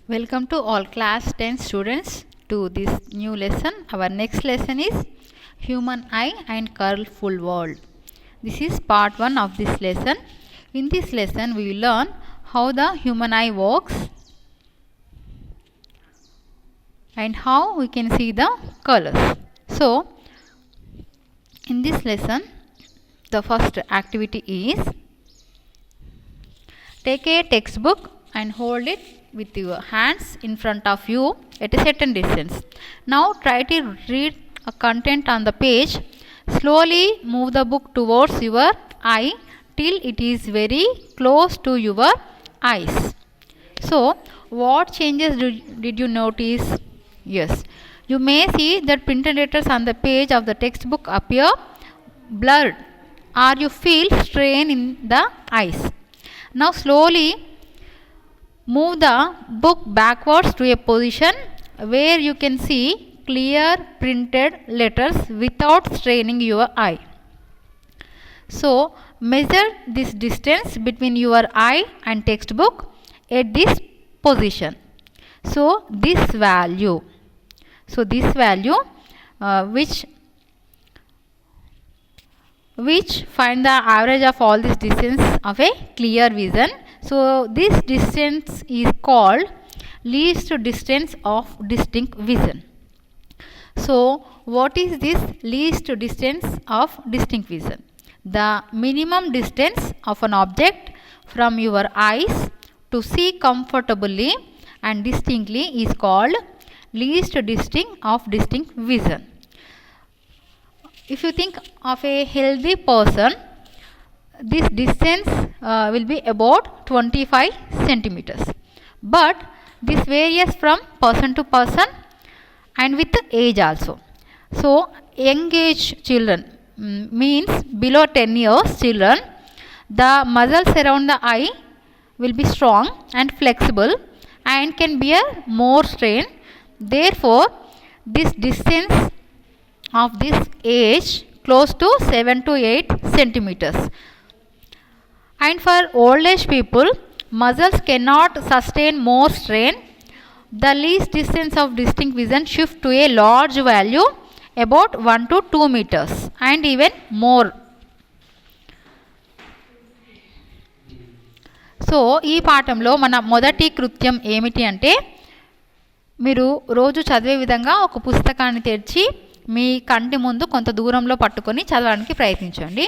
Welcome to all class 10 students to this new lesson. Our next lesson is Human Eye and Colorful World. This is part 1 of this lesson. In this lesson we will learn how the human eye works and how we can see the colors. So in this lesson the first activity is take a textbook and hold it with your hands in front of you at a certain distance. Now try to read a content on the page. Slowly move the book towards your eye till it is very close to your eyes. So what changes did you notice? Yes, you may see that printed letters on the page of the textbook appear blurred or you feel strain in the eyes. Now slowly move the book backwards to a position where you can see clear printed letters without straining your eye. So measure this distance between your eye and textbook at this position. So this value which find the average of all this distance of a clear vision. So this distance is called least distance of distinct vision. So what is this least distance of distinct vision? The minimum distance of an object from your eyes to see comfortably and distinctly is called least distance of distinct vision. If you think of a healthy person, this distance will be about 25 centimeters. But this varies from person to person and with the age also. So young age children means below 10 years children, the muscles around the eye will be strong and flexible and can bear more strain. Therefore, this distance of this age close to 7 to 8 centimeters. And for old age people, muscles cannot sustain more strain. The least distance of distinct vision shift to a large value about 1 to 2 meters and even more. So ఈ పాఠంలో మన మొదటి కృత్యం ఏమిటి అంటే మీరు రోజు చదివే విధంగా ఒక పుస్తకాన్ని తెరిచి మీ కంటి ముందు కొంత దూరంలో పట్టుకొని చదవడానికి ప్రయత్నించండి.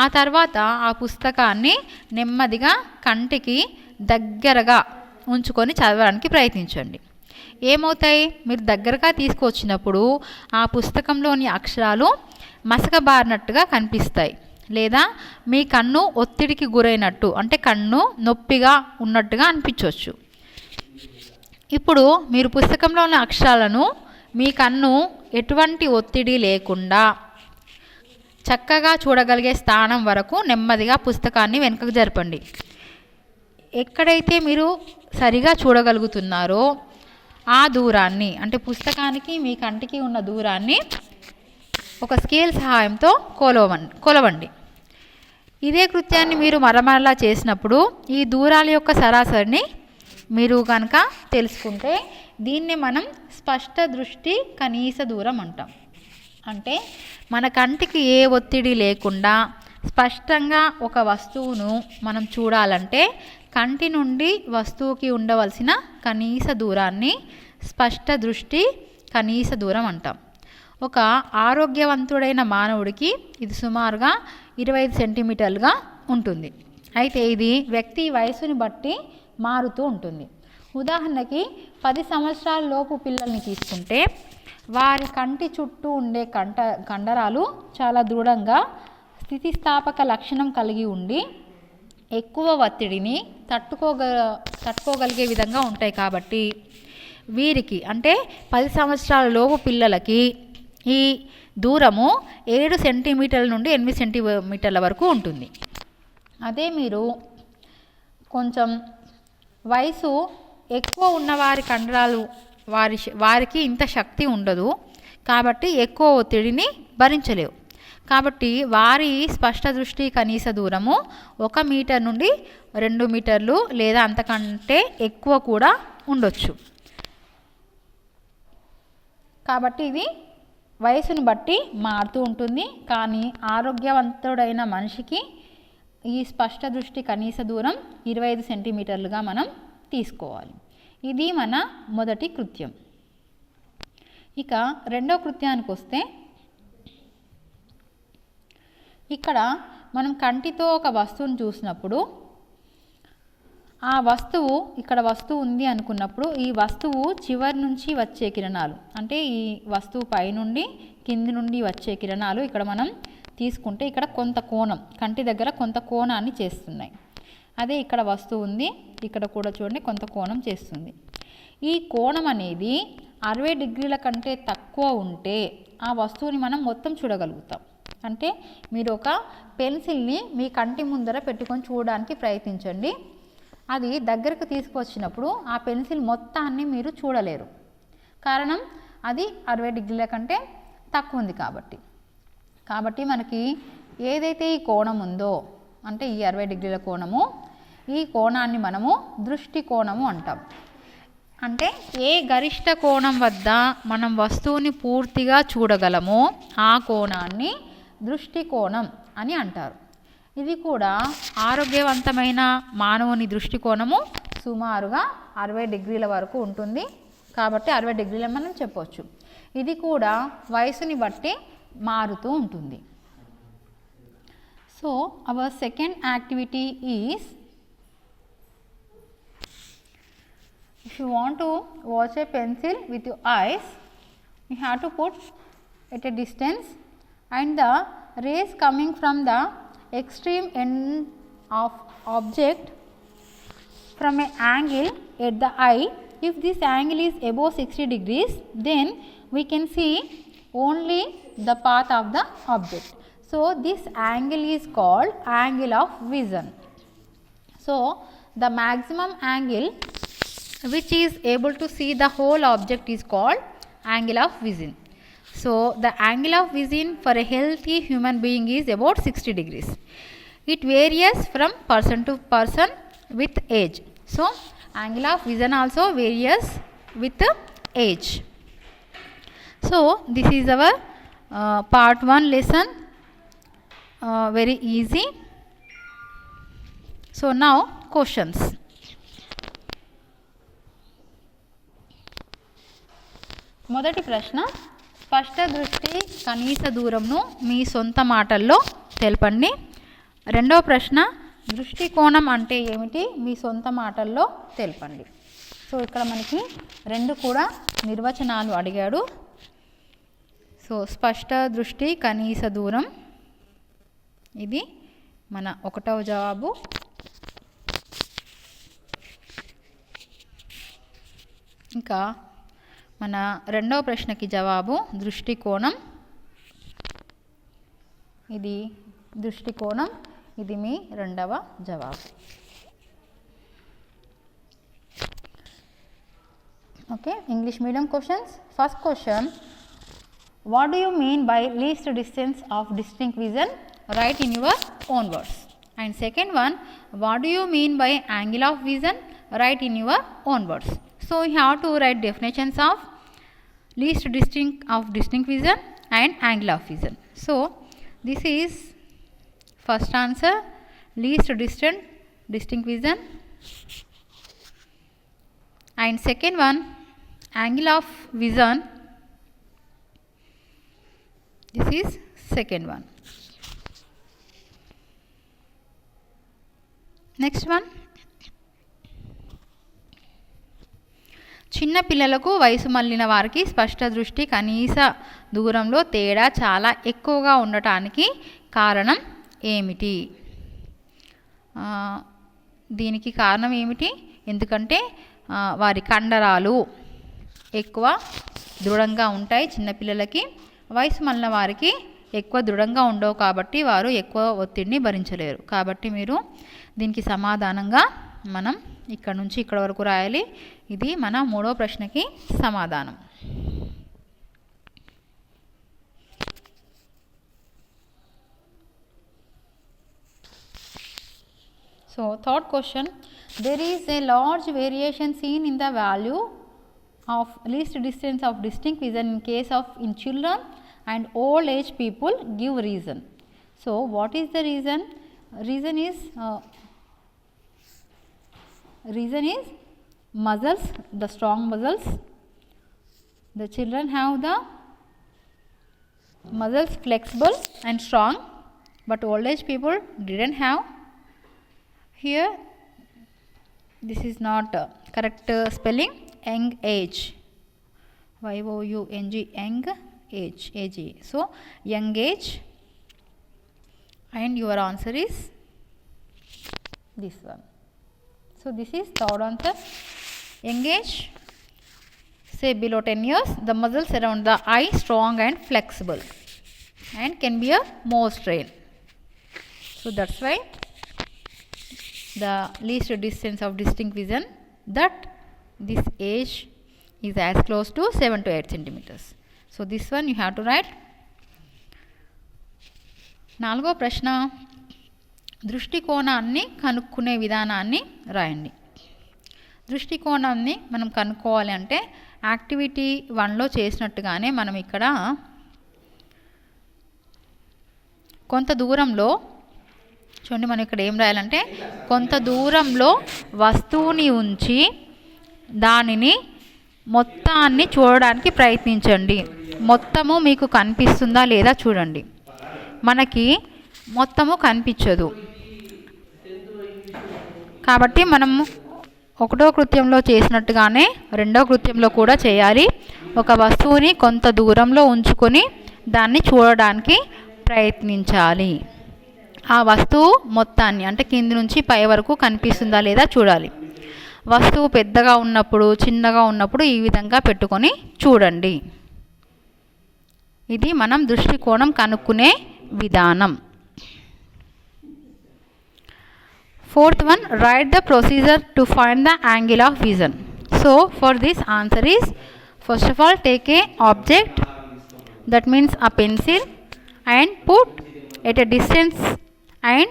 ఆ తర్వాత ఆ పుస్తకాన్ని నెమ్మదిగా కంటికి దగ్గరగా ఉంచుకొని చదవడానికి ప్రయత్నించండి. ఏమవుతాయి? మీరు దగ్గరగా తీసుకొచ్చినప్పుడు ఆ పుస్తకంలోని అక్షరాలు మసకబారినట్టుగా కనిపిస్తాయి లేదా మీ కన్ను ఒత్తిడికి గురైనట్టు అంటే కన్ను నొప్పిగా ఉన్నట్టుగా అనిపించవచ్చు. ఇప్పుడు మీరు పుస్తకంలో ఉన్న అక్షరాలను మీ కన్ను ఎటువంటి ఒత్తిడి లేకుండా చక్కగా చూడగలిగే స్థానం వరకు నెమ్మదిగా పుస్తకాన్ని వెనుకకు జరపండి. ఎక్కడైతే మీరు సరిగా చూడగలుగుతున్నారో ఆ దూరాన్ని అంటే పుస్తకానికి మీ కంటికి ఉన్న దూరాన్ని ఒక స్కేల్ సహాయంతో కొలవండి. ఇదే కృత్యాన్ని మీరు మరమరలా చేసినప్పుడు ఈ దూరాల యొక్క సరాసరిని మీరు కనుక తెలుసుకుంటే దీన్ని మనం స్పష్ట దృష్టి కనీస దూరం అంటాం. అంటే మన కంటికి ఏ ఒత్తిడి లేకుండా స్పష్టంగా ఒక వస్తువును మనం చూడాలంటే కంటి నుండి వస్తువుకి ఉండవలసిన కనీస దూరాన్ని స్పష్ట దృష్టి కనీస దూరం అంటాం. ఒక ఆరోగ్యవంతుడైన మానవుడికి ఇది సుమారుగా 25 సెంటీమీటర్లుగా ఉంటుంది. అయితే ఇది వ్యక్తి వయసుని బట్టి మారుతూ ఉంటుంది. ఉదాహరణకి 10 సంవత్సరాల లోపు పిల్లల్ని తీసుకుంటే వారి కంటి చుట్టూ ఉండే కండరాలు చాలా దృఢంగా స్థితిస్థాపక లక్షణం కలిగి ఉండి ఎక్కువ ఒత్తిడిని తట్టుకోగలిగే విధంగా ఉంటాయి. కాబట్టి వీరికి అంటే 10 సంవత్సరాల లోపు పిల్లలకి ఈ దూరము 7 సెంటీమీటర్ల నుండి 8 సెంటీమీటర్ల వరకు ఉంటుంది. అదే మీరు కొంచెం వయసు ఎక్కువ ఉన్నవారి కండరాలు వారికి ఇంత శక్తి ఉండదు కాబట్టి ఎక్కువ ఒత్తిడిని భరించలేవు. కాబట్టి వారి స్పష్ట దృష్టి కనీస దూరము 1 మీటర్ నుండి 2 మీటర్లు లేదా అంతకంటే ఎక్కువ కూడా ఉండొచ్చు. కాబట్టి ఇది వయసును బట్టి మారుతూ ఉంటుంది. కానీ ఆరోగ్యవంతుడైన మనిషికి ఈ స్పష్ట దృష్టి కనీస దూరం 25 సెంటీమీటర్లుగా మనం తీసుకోవాలి. ఇది మన మొదటి కృత్యం. ఇక రెండో కృత్యానికి వస్తే, ఇక్కడ మనం కంటితో ఒక వస్తువును చూసినప్పుడు ఆ వస్తువు ఇక్కడ వస్తువు ఉంది అనుకున్నప్పుడు ఈ వస్తువు చివరి నుంచి వచ్చే కిరణాలు, అంటే ఈ వస్తువు పైనుండి కింది నుండి వచ్చే కిరణాలు ఇక్కడ మనం తీసుకుంటే ఇక్కడ కొంత కోణం, కంటి దగ్గర కొంత కోణాన్ని చేస్తున్నాయి. అదే ఇక్కడ వస్తువు ఉంది, ఇక్కడ కూడా చూడండి కొంత కోణం చేస్తుంది. ఈ కోణం అనేది 60 డిగ్రీల కంటే తక్కువ ఉంటే ఆ వస్తువుని మనం మొత్తం చూడగలుగుతాం. అంటే మీరు ఒక పెన్సిల్ని మీ కంటి ముందర పెట్టుకొని చూడడానికి ప్రయత్నించండి. అది దగ్గరకు తీసుకొచ్చినప్పుడు ఆ పెన్సిల్ మొత్తాన్ని మీరు చూడలేరు. కారణం అది 60 డిగ్రీల కంటే తక్కువ ఉంది కాబట్టి మనకి ఏదైతే ఈ కోణం ఉందో, అంటే ఈ 60 డిగ్రీల కోణము, ఈ కోణాన్ని మనము దృష్టి కోణము అంటాం. అంటే ఏ గరిష్ట కోణం వద్ద మనం వస్తువుని పూర్తిగా చూడగలమో ఆ కోణాన్ని దృష్టి కోణం అని అంటారు. ఇది కూడా ఆరోగ్యవంతమైన మానవుని దృష్టికోణము సుమారుగా 60 డిగ్రీల వరకు ఉంటుంది. కాబట్టి 60 డిగ్రీల మనం చెప్పవచ్చు. ఇది కూడా వయసుని బట్టి మారుతూ ఉంటుంది. So our second activity is, if you want to watch a pencil with your eyes, you have to put at a distance, and the rays coming from the extreme end of object from an angle at the eye, if this angle is above 60 degrees, then we can see only the path of the object. So this angle is called angle of vision. So the maximum angle which is able to see the whole object is called angle of vision. So the angle of vision for a healthy human being is about 60 degrees. It varies from person to person with age. So angle of vision also varies with age. So this is our part 1 lesson, very easy. So now questions. మొదటి ప్రశ్న, స్పష్ట దృష్టి కనీస దూరంను మీ సొంత మాటల్లో తెలపండి. రెండవ ప్రశ్న, దృష్టికోణం అంటే ఏమిటి మీ సొంత మాటల్లో తెలపండి. సో ఇక్కడ మనకి రెండు కూడా నిర్వచనాలు అడిగాడు. సో స్పష్ట దృష్టి కనీస దూరం, ఇది మన ఒకటవ జవాబు. ఇంకా మన రెండవ ప్రశ్నకి జవాబు దృష్టికోణం. ఇది దృష్టికోణం, ఇది మీ రెండవ జవాబు. Okay, English medium questions. First question, what do you mean by least distance of distinct vision? Right in your own words. And second one, what do you mean by angle of vision? Right in your own words. So you have to write definitions of least distinct of distinct vision and angle of vision. So this is first answer, least distant distinct vision, and second one, angle of vision. This is second one. Next one, చిన్న పిల్లలకు వయసు మళ్ళిన వారికి స్పష్ట దృష్టి కనీస దూరంలో తేడా చాలా ఎక్కువగా ఉండటానికి కారణం ఏమిటి? దీనికి కారణం ఏమిటి? ఎందుకంటే వారి కండరాలు ఎక్కువ దృఢంగా ఉంటాయి చిన్నపిల్లలకి. వయసు మళ్ళిన వారికి ఎక్కువ దృఢంగా ఉండవు కాబట్టి వారు ఎక్కువ ఒత్తిడిని భరించలేరు. కాబట్టి మీరు దీనికి సమాధానంగా మనం ఇక్కడ నుంచి ఇక్కడ వరకు రాయాలి. ఇది మన మూడో ప్రశ్నకి సమాధానం. So third question, there is a large variation seen in the value of least distance of distinct vision in case of in children and old age people. Give reason. So what is the reason? Reason is muscles, the strong muscles. The children have the muscles flexible and strong, but old age people didn't have. Here this is not correct spelling. Young age, young, young age, age. So young age, and your answer is this one. So this is third answer. Young age, say below 10 years, the muscles around the eye strong and flexible and can be a more strain. So that's why the least distance of distinct vision, that this age is as close to 7 to 8 centimeters. So this one you have to write. నాలుగో ప్రశ్న, దృష్టికోణాన్ని కనుక్కునే విధానాన్ని రాయండి. దృష్టికోణాన్ని మనం కనుక్కోవాలి అంటే activity 1లో చేసినట్టుగానే మనం ఇక్కడ కొంత దూరంలో చూడండి, మనం ఇక్కడ ఏం రాయాలంటే కొంత దూరంలో వస్తువుని ఉంచి దానిని మొత్తాన్ని చూడడానికి ప్రయత్నించండి. మొత్తము మీకు కనిపిస్తుందా లేదా చూడండి. మనకి మొత్తము కనిపించదు కాబట్టి మనము ఒకటో కృత్యంలో చేసినట్టుగానే రెండో కృత్యంలో కూడా చేయాలి. ఒక వస్తువుని కొంత దూరంలో ఉంచుకొని దాన్ని చూడడానికి ప్రయత్నించాలి. ఆ వస్తువు మొత్తాన్ని అంటే కింది నుంచి పై వరకు కనిపిస్తుందా లేదా చూడాలి. వస్తువు పెద్దగా ఉన్నప్పుడు చిన్నగా ఉన్నప్పుడు ఈ విధంగా పెట్టుకొని చూడండి. ఇది మనం దృష్టికోణం కనుక్కునే విధానం. Fourth one, write the procedure to find the angle of vision. So for this answer is, first of all take a object, that means a pencil, and put at a distance and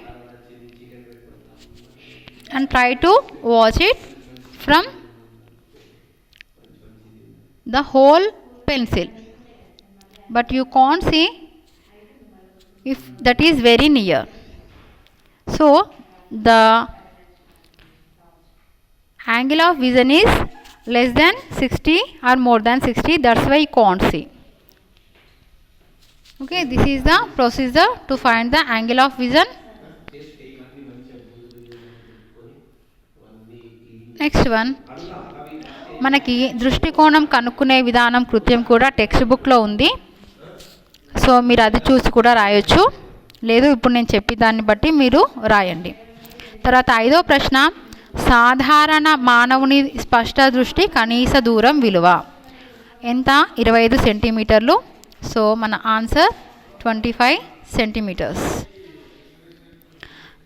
try to watch it from the whole pencil, but you can't see if that is very near. So the angle of vision is less than 60 or more than 60, that's why you can't see. Okay, this is the procedure to find the angle of vision. Next one, మనకి దృష్టికోణం కనుక్కునే విధానం కృత్యం కూడా text బుక్లో ఉంది. So మీరు అది చూసి కూడా రాయొచ్చు, లేదు ఇప్పుడు నేను చెప్పి దాన్ని బట్టి మీరు రాయండి. తర్వాత ఐదో ప్రశ్న, సాధారణ మానవుని స్పష్ట దృష్టి కనీస దూరం విలువ ఎంత? 25 సెంటీమీటర్లు. సో మన answer 25 centimetres.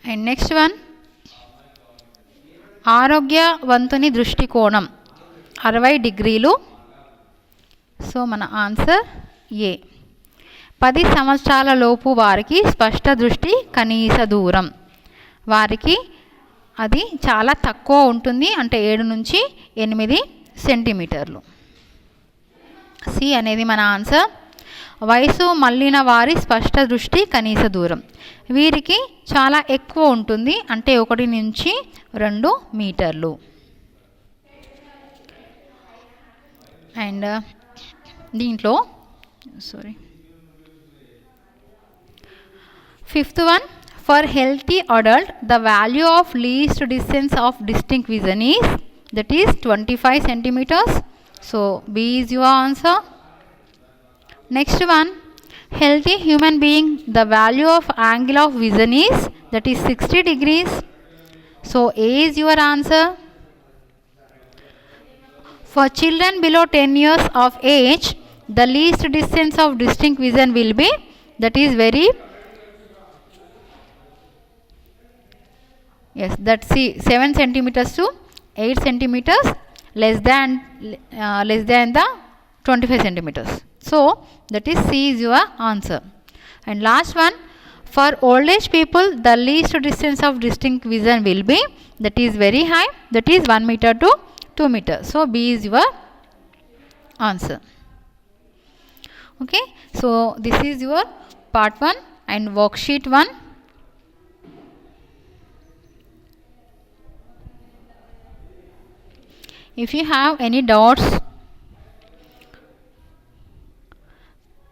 And next one, ఆరోగ్యవంతుని దృష్టికోణం 60 డిగ్రీలు. సో మన ఆన్సర్ ఏ. 10 సంవత్సరాల లోపు వారికి స్పష్ట దృష్టి కనీస దూరం, వారికి అది చాలా తక్కువ ఉంటుంది, అంటే 7 నుంచి 8 సెంటీమీటర్లు. సి అనేది మన ఆన్సర్. వయసు మళ్ళిన వారి స్పష్ట దృష్టి కనీస దూరం, వీరికి చాలా ఎక్కువ ఉంటుంది, అంటే 1 నుంచి 2 మీటర్లు. అండ్ దీంట్లో fifth one, for healthy adult the value of least distance of distinct vision is, that is 25 centimetres. So B is your answer. Next one, healthy human being, the value of angle of vision is, that is 60 degrees. So A is your answer. For children below 10 years of age, the least distance of distinct vision will be, that is very, yes, that's 7 centimeters to 8 centimeters, less than the 25 centimeters. So that is C is your answer. And last one, For old age people, the least distance of distinct vision will be, that is very high, that is 1 meter to 2 meters. So B is your answer. Okay, so this is your part 1 and worksheet 1. If you have any doubts,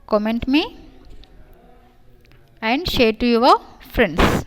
comment me and share to your friends.